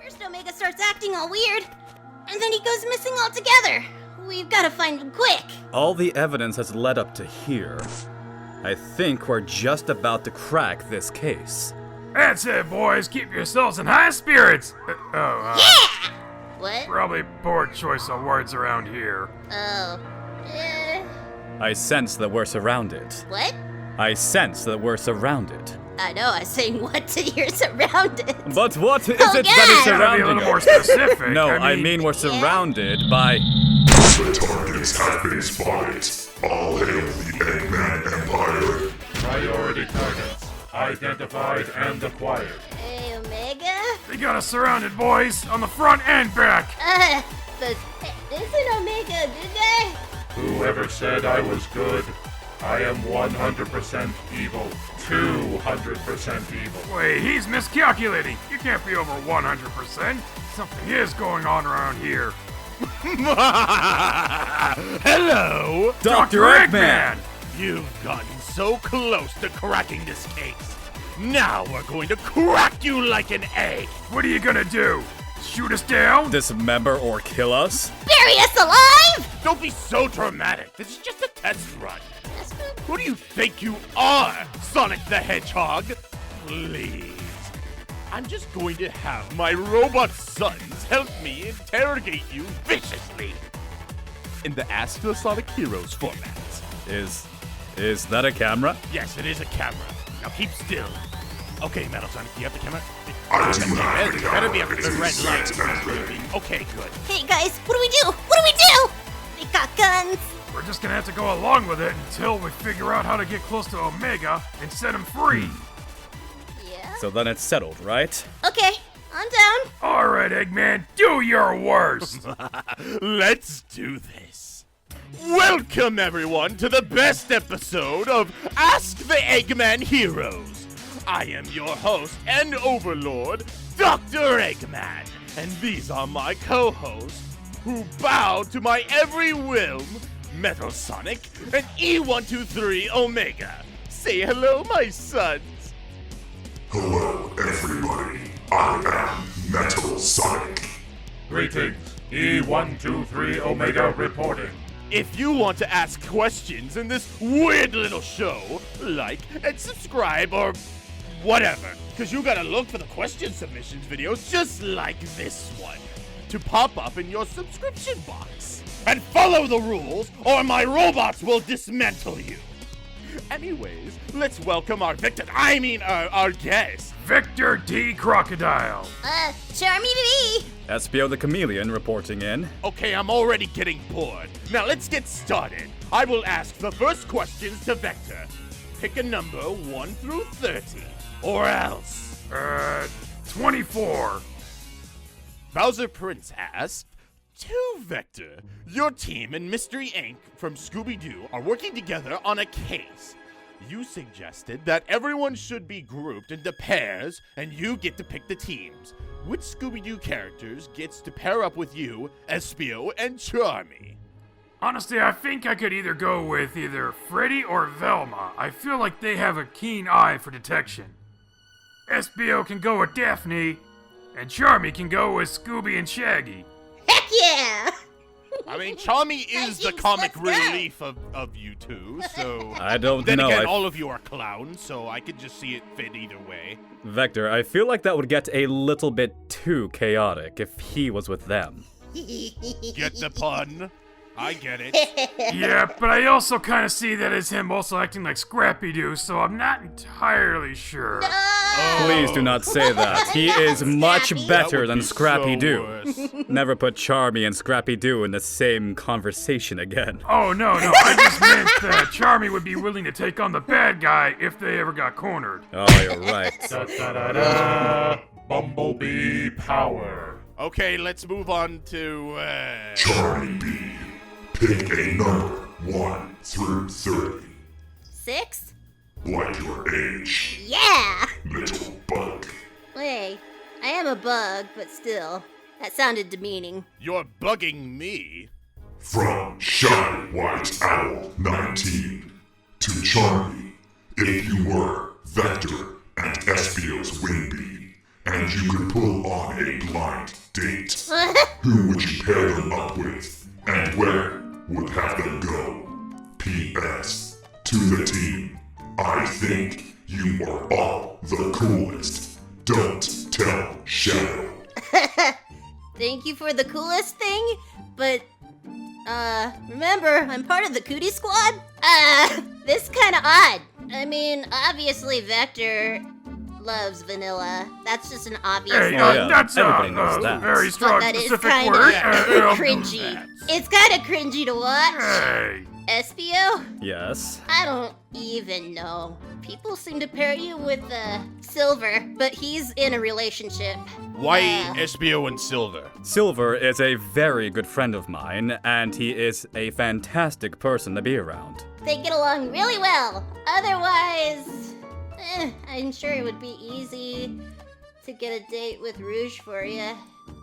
First Omega starts acting all weird, and then he goes missing altogether. We've got to find him quick. All the evidence has led up to here. I think we're just about to crack this case. That's it, boys. Keep yourselves in high spirits. Yeah! What? Probably poor choice of words around here. Oh. I sense that we're surrounded. What? I sense that we're surrounded. I know, I was saying what to you're surrounded. But what is Oh, it that is God! Gotta be a surrounding little more us? specific. No, I mean we're surrounded by... The targets have been spotted. All hail the Eggman Empire. Priority targets identified and acquired. Hey, Omega? They got us surrounded, boys, on the front and back. But isn't Omega a good guy? Whoever said I was good, I am 100% evil. 200% evil. Wait, he's miscalculating. You can't be over 100%. Something is going on around here. Hello! Dr. Eggman! You've gotten so close to cracking this case. Now we're going to crack you like an egg. What are you gonna do? Shoot us down? Dismember or kill us? Bury us alive? Don't be so dramatic. This is just a test run. That's good. Who do you think you are, Sonic the Hedgehog? Please. I'm just going to have my robot sons help me interrogate you viciously. In the Ask the Sonic Heroes format. Is that a camera? Yes, it is a camera. Now keep still. Okay, Metal Sonic, do you have the camera? I do not It better be after the red light. Okay, good. Hey guys, what do we do? What do we do? They got guns. We're just gonna have to go along with it until we figure out how to get close to Omega and set him free. Yeah? So then it's settled, right? Okay, I'm down. All right, Eggman, do your worst. Let's do this. Welcome, everyone, to the best episode of Ask the Eggman Heroes. I am your host and overlord, Dr. Eggman, and these are my co-hosts who bow to my every whim, Metal Sonic and E123 Omega. Say hello, my sons. Hello, everybody. I am Metal Sonic. Greetings, E123 Omega reporting. If you want to ask questions in this weird little show, like and subscribe or whatever, because you gotta look for the question submissions videos just like this one to pop up in your subscription box. And follow the rules or my robots will dismantle you. Anyways, let's welcome our victim, our guest. Victor D. Crocodile. Charmy to be. Espio the Chameleon reporting in. Okay, I'm already getting bored. Now let's get started. I will ask the first questions to Vector. Pick a number 1 through 30, or else. 24. Bowser Prince asked, to Vector, your team and Mystery Inc. from Scooby-Doo are working together on a case. You suggested that everyone should be grouped into pairs, and you get to pick the teams. Which Scooby-Doo characters gets to pair up with you, Espio, and Charmy? Honestly, I think I could either go with either Freddy or Velma. I feel like they have a keen eye for detection. Espio can go with Daphne, and Charmy can go with Scooby and Shaggy. Heck yeah! I mean, Charmy is the Let's comic go. relief of you two, so... I don't Then know. again, all of you are clowns, so I could just see it fit either way. Vector, I feel like that would get a little bit too chaotic if he was with them. Get the pun? I get it. Yeah, but I also kind of see that as him also acting like Scrappy-Doo, so I'm not entirely sure. Please do not say that. He is much Scrappy. better That would than be so Scrappy-Doo. worse. Never put Charmy and Scrappy-Doo in the same conversation again. Oh, no, I just meant that Charmy would be willing to take on the bad guy if they ever got cornered. Oh, you're right. Da-da-da-da. Bumblebee power. Okay, let's move on to, Charmy B. Pick a number 1 through 30. 6? Like your age, Yeah! little bug. Wait, I am a bug, but still. That sounded demeaning. You're bugging me. From Shy White Owl 19 to Charmy, if you were Vector and Espio's Winbee, and you could pull on a blind date. Who would you pair them up with, and where would have them go? P.S. To the team, I think you are all the coolest. Don't tell Shadow. Thank you for the coolest thing, but, remember, I'm part of the Cootie Squad? This kinda odd. I mean, obviously Vector loves vanilla. That's just an obvious Hey, thing. yeah. that's Everybody knows that. very strong But that is specific kinda word. cringy. It's kinda cringy to watch. Hey. Espio? Yes. I don't even know. People seem to pair you with, Silver, but he's in a relationship. Why Espio and Silver? Silver is a very good friend of mine, and he is a fantastic person to be around. They get along really well. Otherwise, I'm sure it would be easy to get a date with Rouge for you,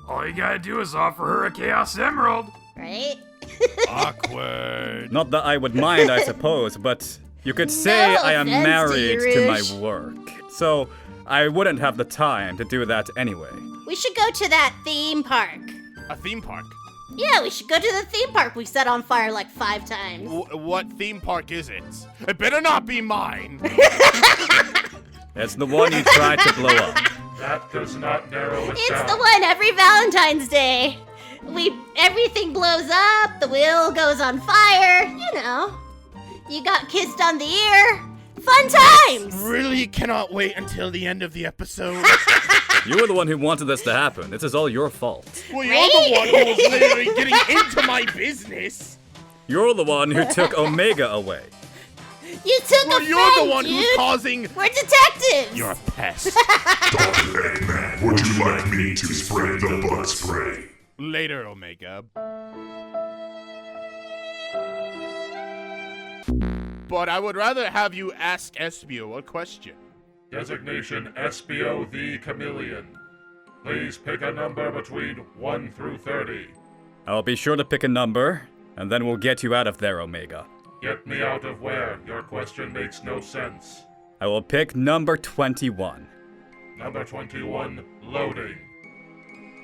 All you gotta do is offer her a Chaos Emerald. right? Awkward. Not that I would mind, I suppose, but you could say No I am offense to married you, to Rouge. my work. So I wouldn't have the time to do that anyway. We should go to that theme park. A theme park? Yeah, we should go to the theme park we set on fire like 5 times. What theme park is it? It better not be mine. It's the one you tried to blow up. That does not narrow it It's down. the one every Valentine's Day. Everything blows up, the wheel goes on fire, you know. You got kissed on the ear. Fun times! Really cannot wait until the end of the episode. You were the one who wanted this to happen. This is all your fault. Well, you're the one who was literally getting into my business. You're the one who took Omega away. You took Well, a you're friend, the one dude. who's causing. We're detectives! You're a pest. Dr. Eggman, would you like me to spray the bug spray? Later, Omega. But I would rather have you ask Espio a question. Designation Espio the Chameleon. Please pick a number between 1 through 30. I'll be sure to pick a number, and then we'll get you out of there, Omega. Get me out of where? Your question makes no sense. I will pick number 21. Number 21, loading.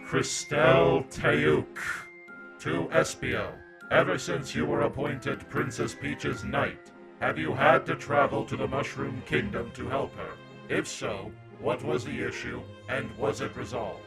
Christelle Teuk. To Espio. Ever since you were appointed Princess Peach's knight, have you had to travel to the Mushroom Kingdom to help her? If so, what was the issue, and was it resolved?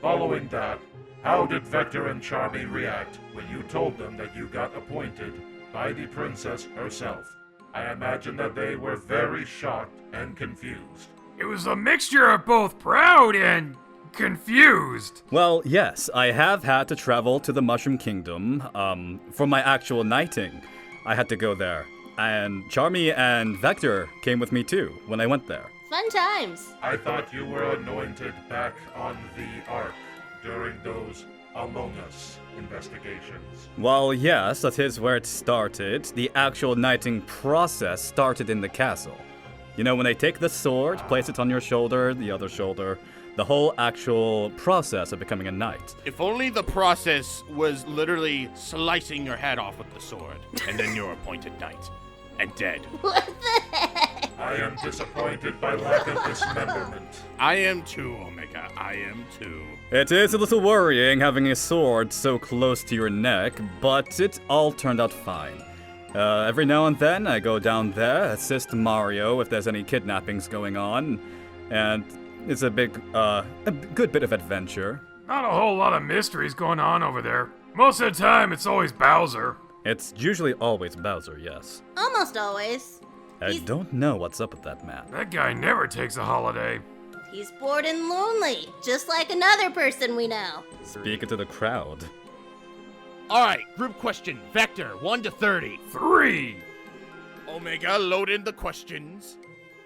Following that, how did Vector and Charmy react when you told them that you got appointed by the princess herself? I imagine that they were very shocked and confused. It was a mixture of both proud and confused. Well, yes, I have had to travel to the Mushroom Kingdom, for my actual knighting. I had to go there. And Charmy and Vector came with me too, when I went there. Fun times. I thought you were anointed back on the Ark during those Among Us investigations. Well, yes, that is where it started. The actual knighting process started in the castle. You know, when they take the sword, place it on your shoulder, the other shoulder, the whole actual process of becoming a knight. If only the process was literally slicing your head off with the sword, and then you're appointed knight. And dead. What the heck? I am disappointed by lack of dismemberment. I am too, Omega. I am too. It is a little worrying having a sword so close to your neck, but it all turned out fine. Every now and then I go down there, assist Mario if there's any kidnappings going on, and it's a good bit of adventure. Not a whole lot of mysteries going on over there. Most of the time, it's always Bowser. It's usually always Bowser, yes. Almost always. I don't know what's up with that man. That guy never takes a holiday. He's bored and lonely, just like another person we know. Speak it to the crowd. Alright, group question. Vector, 1 to 30. 3. Omega, load in the questions.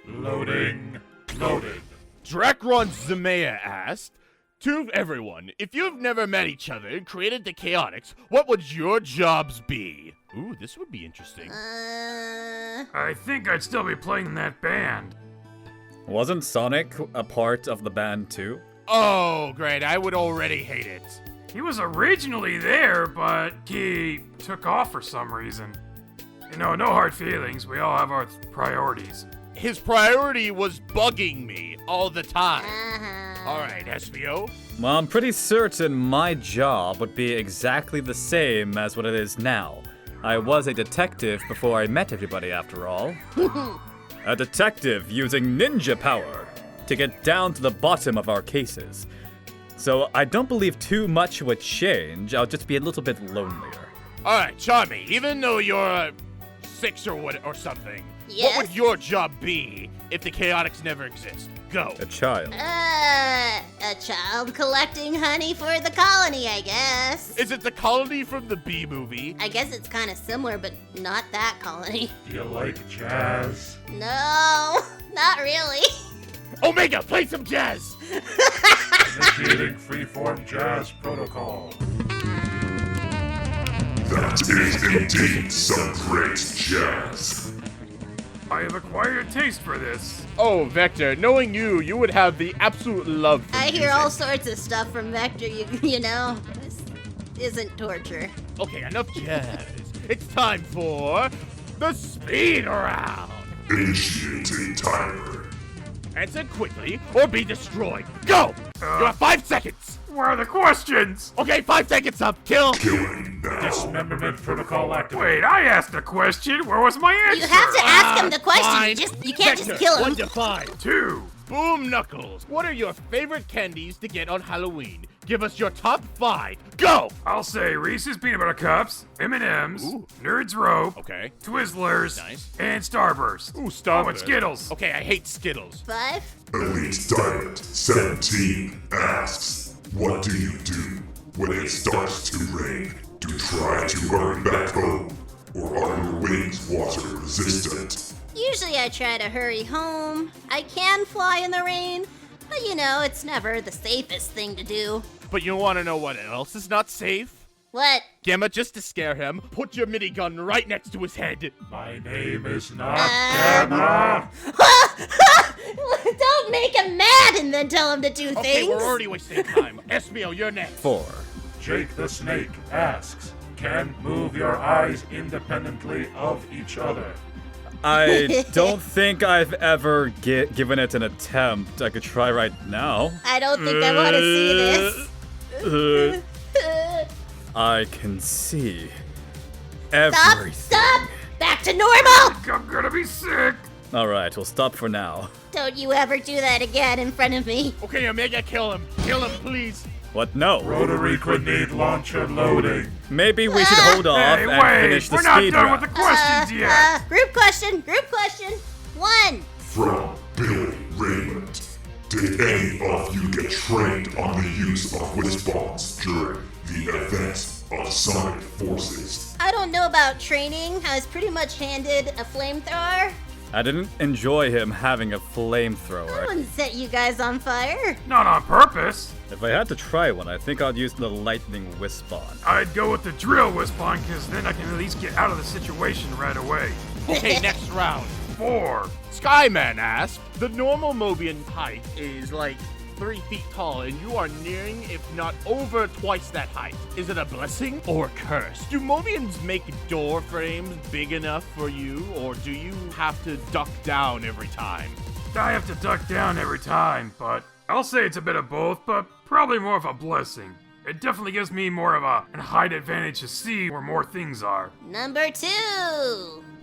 Loading. Loaded. Drakron Zemea asked, to everyone, if you've never met each other and created the Chaotix, what would your jobs be? Ooh, this would be interesting. I think I'd still be playing in that band. Wasn't Sonic a part of the band too? Oh, great, I would already hate it. He was originally there, but he took off for some reason. You know, no hard feelings. We all have our priorities. His priority was bugging me all the time. Alright, Espio. Well, I'm pretty certain my job would be exactly the same as what it is now. I was a detective before I met everybody, after all. A detective using ninja power to get down to the bottom of our cases. So I don't believe too much would change. I'll just be a little bit lonelier. Alright, Charmy, even though you're 6 or something, Yes? what would your job be if the Chaotix never exist? Go. A child. A child collecting honey for the colony, I guess. Is it the colony from the Bee movie? I guess it's kind of similar, but not that colony. Do you like jazz? No, not really. Omega, play some jazz! Initiating freeform jazz protocol. That is indeed some great jazz. I have acquired a taste for this. Oh, Vector, knowing you would have the absolute love for I hear music. all sorts of stuff from Vector, you know. This isn't torture. Okay, enough jazz. It's time for the speed round. Initiating timer. Answer quickly or be destroyed. Go! You have 5 seconds. Where are the questions? Okay, 5 seconds up. Kill. Killing now. Dismemberment protocol activated. Wait, I asked a question. Where was my answer? You have to ask him the question. Fine. You can't Vector, just kill him. 1 to 5. 2. Boom Knuckles. What are your favorite candies to get on Halloween? Give us your top 5. Go! I'll say Reese's Peanut Butter Cups, M&M's, Ooh. Nerds Rope, Okay. Twizzlers, Nice. and Starburst. Ooh, Starburst. Oh, and Skittles. Okay, I hate Skittles. 5? Elite Diamond 17 asks, what do you do when it starts to rain? Do you try to hurry back home? Or are your wings water resistant? Usually I try to hurry home. I can fly in the rain, but you know, it's never the safest thing to do. But you want to know what else is not safe? What? Gamma, just to scare him, put your minigun right next to his head. My name is not Uh, Gamma. Don't make him mad and then tell him to do Okay, things. we're already wasting time. Espio, you're next. 4. Jake the Snake asks, can move your eyes independently of each other? I don't think I've ever given it an attempt. I could try right now. I don't think I want to see this. I can see Stop! everything. Stop! Back to normal! I'm gonna be sick. Alright, we'll stop for now. Don't you ever do that again in front of me. Okay, Omega, kill him. Kill him, please. What? No. Rotary grenade launcher loading. Maybe we should hold off Hey, and finish wait, the we're not speed done round. with the questions yet. Group question. 1. From Billy Raymond. Did any of you get trained on the use of Wispons during the events of Sonic Forces? I don't know about training. I was pretty much handed a flamethrower. I didn't enjoy him having a I flamethrower. wouldn't set you guys on fire. Not on purpose. If I had to try one, I think I'd use the lightning Wispon. I'd go with the drill Wispon, because then I can at least get out of the situation right away. Okay, next round. 4. Skyman asks, the normal Mobian height is like 3 feet tall, and you are nearing, if not over, twice that height. Is it a blessing or a curse? Do Mobians make door frames big enough for you, or do you have to duck down every time? I have to duck down every time, but I'll say it's a bit of both, but probably more of a blessing. It definitely gives me more of a height advantage to see where more things are. Number 2.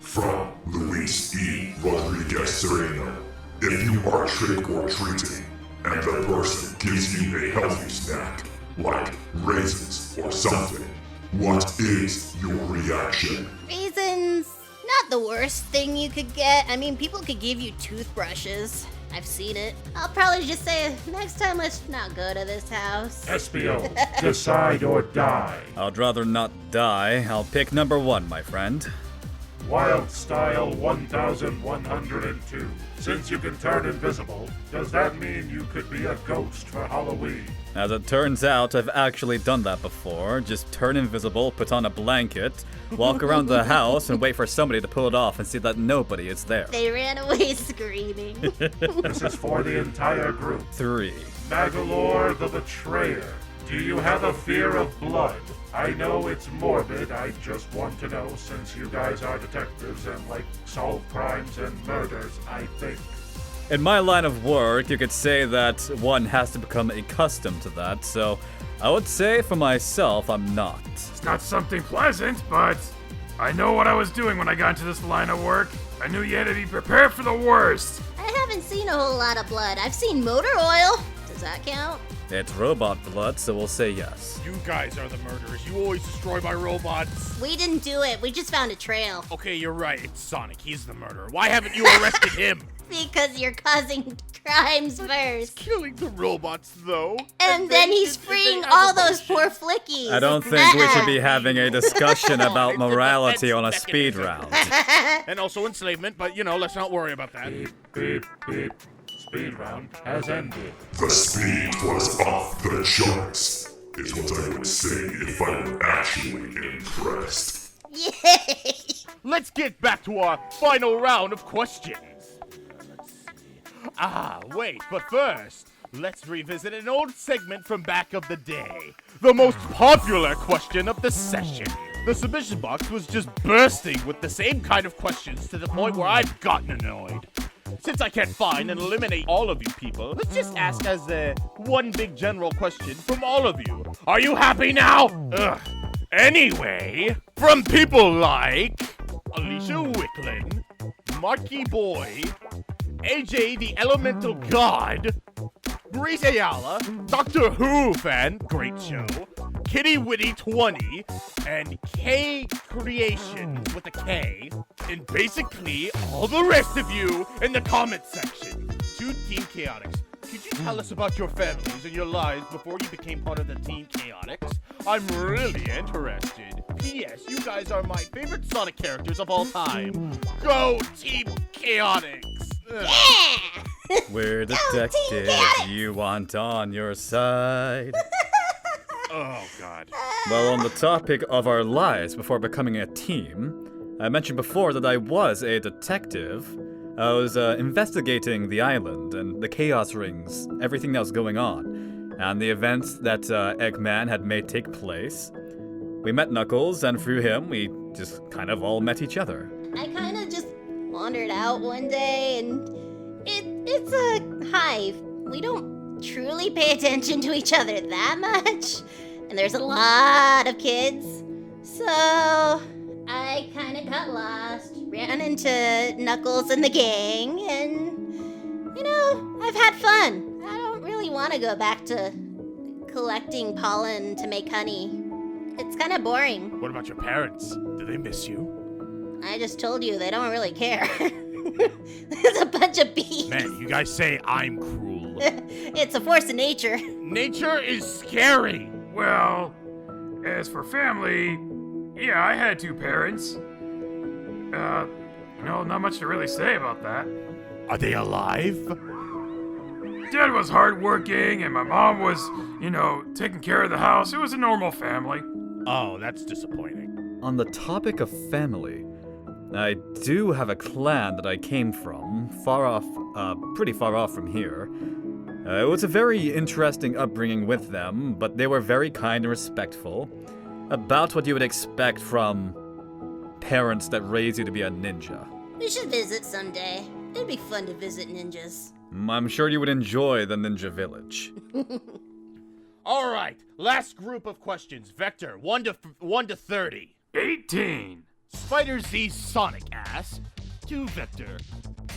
From Luis E. Rodriguez Sereno. If you are trick or treating, and the person gives you a healthy snack, like raisins or something, what is your reaction? Raisins, not the worst thing you could get. I mean, people could give you toothbrushes. I've seen it. I'll probably just say, next time let's not go to this house. Espio, decide or die. I'd rather not die. I'll pick number 1, my friend. Wild Style 1102. Since you can turn invisible, does that mean you could be a ghost for Halloween? As it turns out, I've actually done that before. Just turn invisible, put on a blanket, walk around the house, and wait for somebody to pull it off and see that nobody is there. They ran away screaming. This is for the entire group. 3. Magalore the Betrayer. Do you have a fear of blood? I know it's morbid, I just want to know since you guys are detectives and like solve crimes and murders, I think. In my line of work, you could say that one has to become accustomed to that, so I would say for myself, I'm not. It's not something pleasant, but I know what I was doing when I got into this line of work. I knew you had to be prepared for the worst. I haven't seen a whole lot of blood. I've seen motor oil. Does that count? It's robot blood, so we'll say yes. You guys are the murderers. You always destroy my robots. We didn't do it. We just found a trail. Okay, you're right. It's Sonic. He's the murderer. Why haven't you arrested him? Because you're causing crimes first. Killing the robots, though. And then he's freeing all those poor flickies. I don't think we should be having a discussion about morality on a speed round. And also enslavement, but let's not worry about that. Beep, beep, beep. Speed round has ended. The speed was off the charts, is what I would say if I were actually impressed. Yay! Let's get back to our final round of questions. Wait, but first, let's revisit an old segment from back of the day. The most popular question of the session. The submission box was just bursting with the same kind of questions to the point where I've gotten annoyed. Since I can't find and eliminate all of you people, let's just ask as one big general question from all of you. Are you happy now? Ugh. Anyway, from people like Alicia Wicklin, Marky Boy, AJ the Elemental God, Breeze Ayala, Doctor Who fan, great show, Kitty Witty 20, and K Creation with a K, and basically all the rest of you in the comment section. To Team Chaotix, could you tell us about your families and your lives before you became part of the Team Chaotix? I'm really interested. P.S. You guys are my favorite Sonic characters of all time. Go Team Chaotix! Yeah! We're detectives you want on your side. Oh, God. Well, on the topic of our lives before becoming a team, I mentioned before that I was a detective. I was investigating the island and the chaos rings, everything that was going on, and the events that Eggman had made take place. We met Knuckles, and through him, we just kind of all met each other. I kind of just wandered out one day, and it's a hive. We don't truly pay attention to each other that much, and there's a lot of kids. So I kind of got lost, ran into Knuckles and the gang, and, I've had fun. I don't really want to go back to collecting pollen to make honey. It's kind of boring. What about your parents? Do they miss you? I just told you they don't really care. There's a bunch of bees. Man, you guys say I'm cruel. It's a force of nature. Nature is scary. Well, as for family, yeah, I had two parents. Not much to really say about that. Are they alive? Dad was hardworking, and my mom was, taking care of the house. It was a normal family. Oh, that's disappointing. On the topic of family, I do have a clan that I came from, pretty far off from here. It was a very interesting upbringing with them, but they were very kind and respectful. About what you would expect from parents that raise you to be a ninja. We should visit someday. It'd be fun to visit ninjas. I'm sure you would enjoy the ninja village. All right, last group of questions. Vector, 1 to 30. 18. Spider Z Sonic asks, to Vector,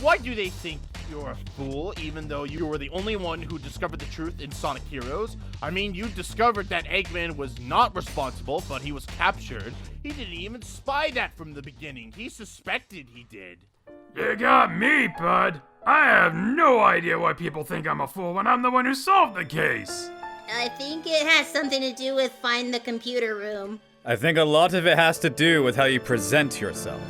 why do they think you're a fool even though you were the only one who discovered the truth in Sonic Heroes? I mean, you discovered that Eggman was not responsible, but he was captured. He didn't even spy that from the beginning. He suspected he did. You got me, bud. I have no idea why people think I'm a fool when I'm the one who solved the case. I think it has something to do with find the computer room. I think a lot of it has to do with how you present yourself.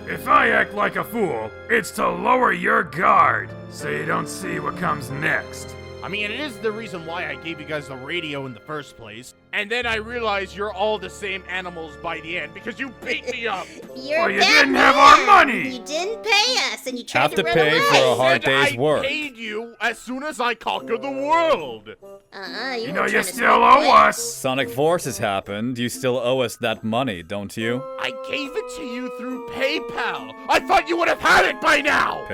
If I act like a fool, it's to lower your guard so you don't see what comes next. I mean, it is the reason why I gave you guys the radio in the first place. And then I realized you're all the same animals by the end because you beat me up. You're Well, you bad didn't have man. our money. You didn't pay us, and you tried Have to to run pay away. for a hard And day's work. I paid you as soon as I conquered the world. You You were know, you trying to still sneak owe away. us. Sonic Forces happened, you still owe us that money, don't you? I gave it to you through PayPal. I thought you would have had it by now.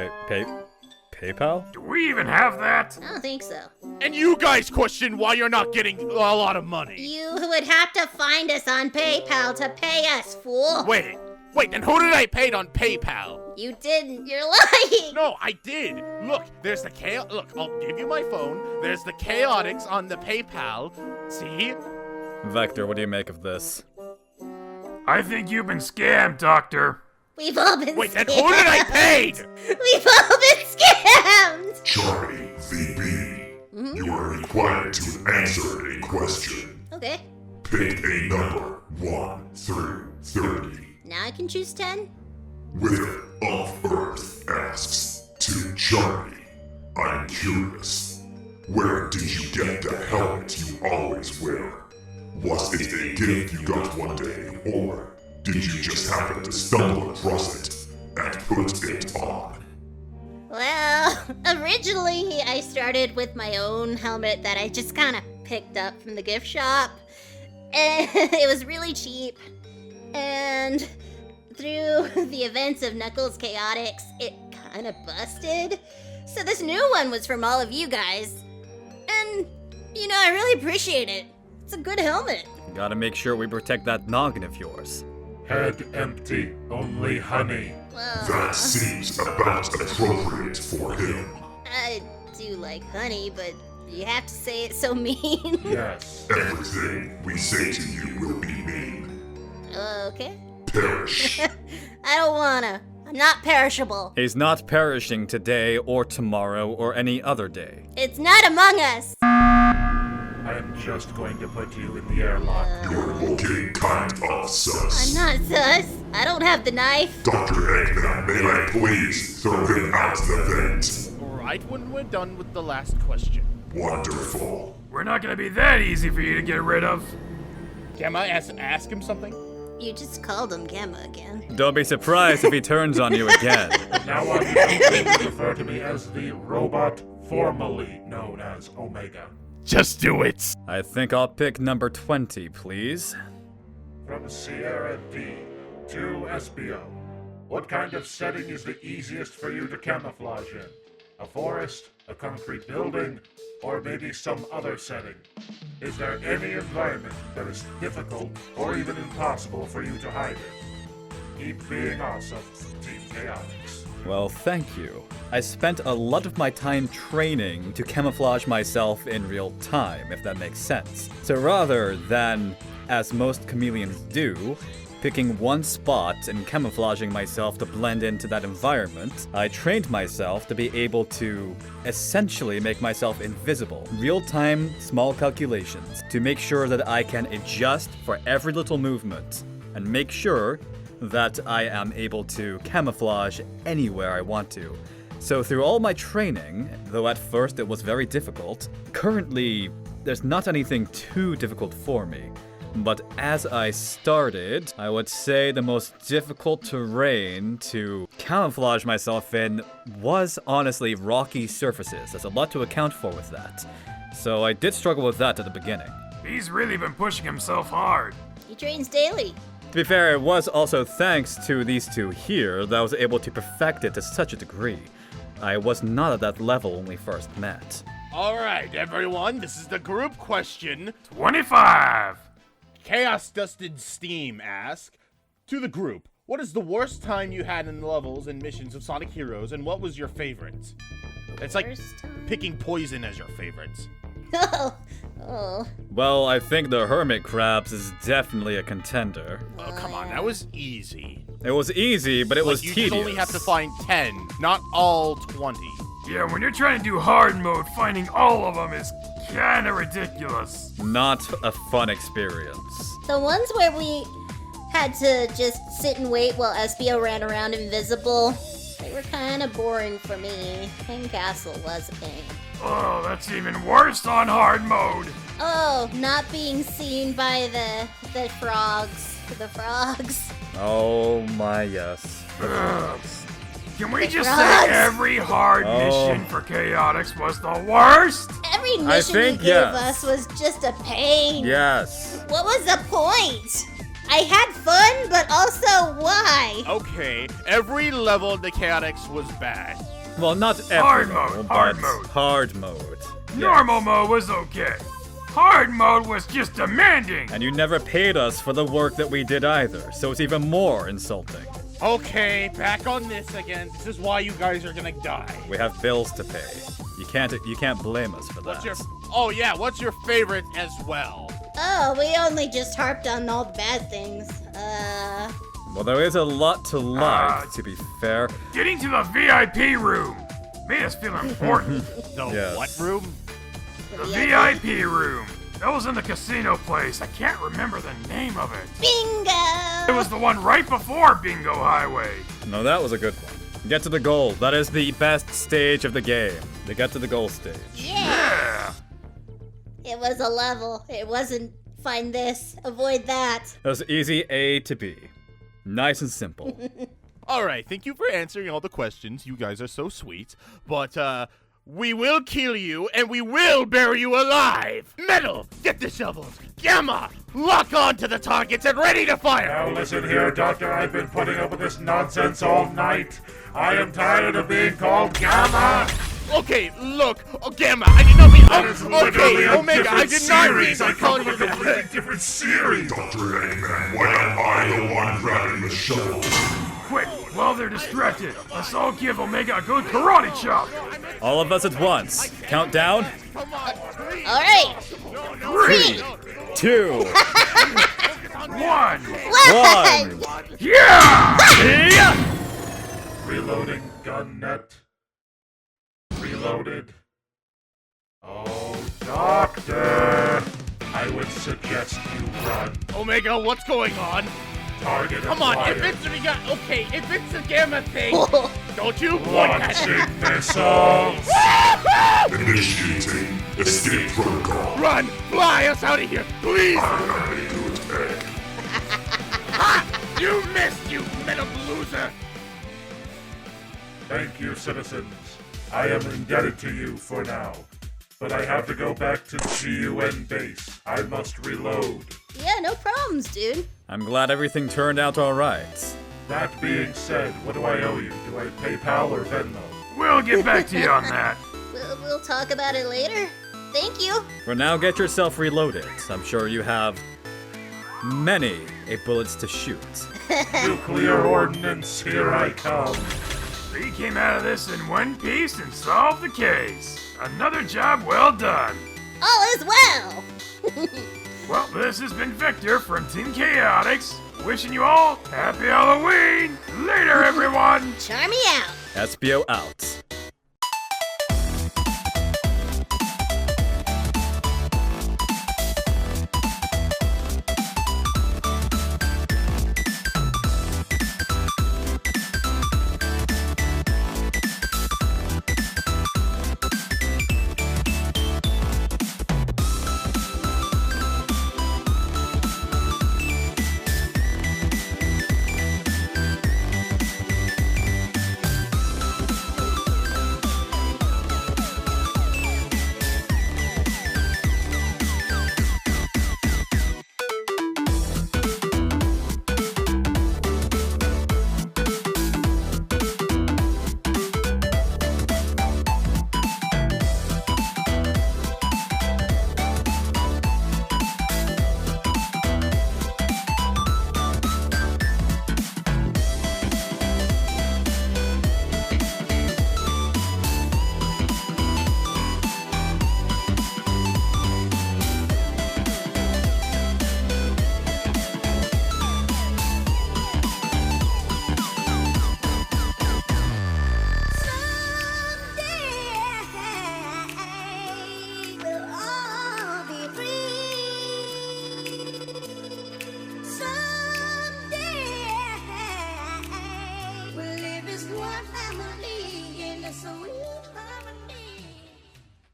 PayPal? Do we even have that? I don't think so. And you guys question why you're not getting a lot of money. You would have to find us on PayPal to pay us, fool. Wait, then who did I pay on PayPal? You didn't. You're lying. No, I did. Look, there's the Look, I'll give you my phone. There's the Chaotix on the PayPal. See? Vector, what do you make of this? I think you've been scammed, Doctor. We've all been Wait, scammed. then who did I pay? We've all been scammed. Charmy, VB, you are required to answer a question. Okay. Pick a number 1 through 30. Now I can choose 10. Wither of Earth asks to Charmy, I'm curious, where did you get the helmet you always wear? Was it a gift you got one day, or did you just happen to stumble across it and put it on? Well, originally I started with my own helmet that I just kind of picked up from the gift shop. And it was really cheap. And through the events of Knuckles Chaotix, it kind of busted. So this new one was from all of you guys. And, I really appreciate it. It's a good helmet. Gotta make sure we protect that noggin of yours. Head empty, only honey. Well, That seems about appropriate for him. I do like honey, but you have to say it so mean. Yes. Everything we say to you will be mean. Okay. Perish. I don't wanna. I'm not perishable. He's not perishing today or tomorrow or any other day. It's not among us. I'm just going to put you in the airlock. You're looking kind of sus. I'm not sus. I don't have the knife. Dr. Eggman, may I please throw him out the vent? Right when we're done with the last question. Wonderful. We're not gonna be that easy for you to get rid of. Gamma, ask him something? You just called him Gamma again. Don't be surprised if he turns on you again. Now on you will refer to me as the robot formerly known as Omega. Just do it. I think I'll pick number 20, please. From Sierra D to Espio. What kind of setting is the easiest for you to camouflage in? A forest, a concrete building, or maybe some other setting? Is there any environment that is difficult or even impossible for you to hide in? Keep being awesome, Team Chaotix. Well, thank you. I spent a lot of my time training to camouflage myself in real time, if that makes sense. So rather than, as most chameleons do, picking one spot and camouflaging myself to blend into that environment, I trained myself to be able to essentially make myself invisible. Real-time, small calculations to make sure that I can adjust for every little movement and make sure that I am able to camouflage anywhere I want to. So through all my training, though at first it was very difficult, currently there's not anything too difficult for me. But as I started, I would say the most difficult terrain to camouflage myself in was honestly rocky surfaces. There's a lot to account for with that. So I did struggle with that at the beginning. He's really been pushing himself hard. He trains daily. To be fair, it was also thanks to these two here that I was able to perfect it to such a degree. I was not at that level when we first met. All right, everyone, this is the group question. 25! Chaos Dusted Steam asks, to the group, what is the worst time you had in the levels and missions of Sonic Heroes, and what was your favorite? It's like Worst time? picking Poison as your favorites. Oh. Well, I think the Hermit Crabs is definitely a contender. Oh, come on, that was easy. It was easy, but it was you tedious. just only have to find 10, not all 20. Yeah, when you're trying to do hard mode, finding all of them is kinda ridiculous. Not a fun experience. The ones where we had to just sit and wait while Espio ran around invisible, they were kind of boring for me. King Castle was a pain. Oh, that's even worse on hard mode. Oh, not being seen by the frogs. The frogs. Oh my yes. Can we just Frogs. say every hard Oh. mission for Chaotix was the worst? Every mission you think gave yes. us was just a pain. Yes. What was the point? I had fun, but also why? Okay, every level of the Chaotix was bad. Well, not Hard every mode, mode, hard but mode. hard mode. Normal Yes. mode was okay. Hard mode was just demanding. And you never paid us for the work that we did either, so it's even more insulting. Okay, back on this again. This is why you guys are gonna die. We have bills to pay. You can't blame us for that. What's your favorite as well? Oh, we only just harped on all the bad things. Well, there is a lot to like, to be fair. Getting to the VIP room made us feel important. The Yes. what room? The VIP room. That was in the casino place. I can't remember the name of it. Bingo! It was the one right before Bingo Highway. No, that was a good one. Get to the goal. That is the best stage of the game. To get to the goal stage. Yeah. It was a level. It wasn't find this, avoid that. It was easy A to B. Nice and simple. All right, thank you for answering all the questions. You guys are so sweet. But, we will kill you, and we will bury you alive! Metal, get the shovels! Gamma, lock on to the targets and ready to fire! Now listen here, Doctor. I've been putting up with this nonsense all night. I am tired of being called Gamma. Okay, look, Gamma, I did not mean... That is literally a Omega, I different did not mean series. to I call come you from a completely different series. Dr. Eggman, why am I the one grabbing the shovel? Quick, while they're distracted, let's all give Omega a good karate chop. All of us at once. Countdown. Come on, please! Alright! 3, 2, 1. 1. Yeah! Reloading gun net. Reloaded. Oh, Doctor! I would suggest you run. Omega, what's going on? Target Come on, acquired. if it's a Gamma thing, don't you want Launching missiles. Initiating escape protocol. Run! Fly us out of here, please! I'm ready to attack. Ha! You missed, you metal loser! Thank you, citizens. I am indebted to you for now. But I have to go back to GUN base. I must reload. Yeah, no problems, dude. I'm glad everything turned out alright. That being said, what do I owe you? Do I PayPal or Venmo? We'll get back to you on that. We'll talk about it later. Thank you. For now, get yourself reloaded. I'm sure you have many bullets to shoot. Nuclear ordnance, here I come. We came out of this in one piece and solved the case. Another job well done. All is well. Well, this has been Victor from Team Chaotix. Wishing you all happy Halloween. Later, everyone. Charmy out. Espio out.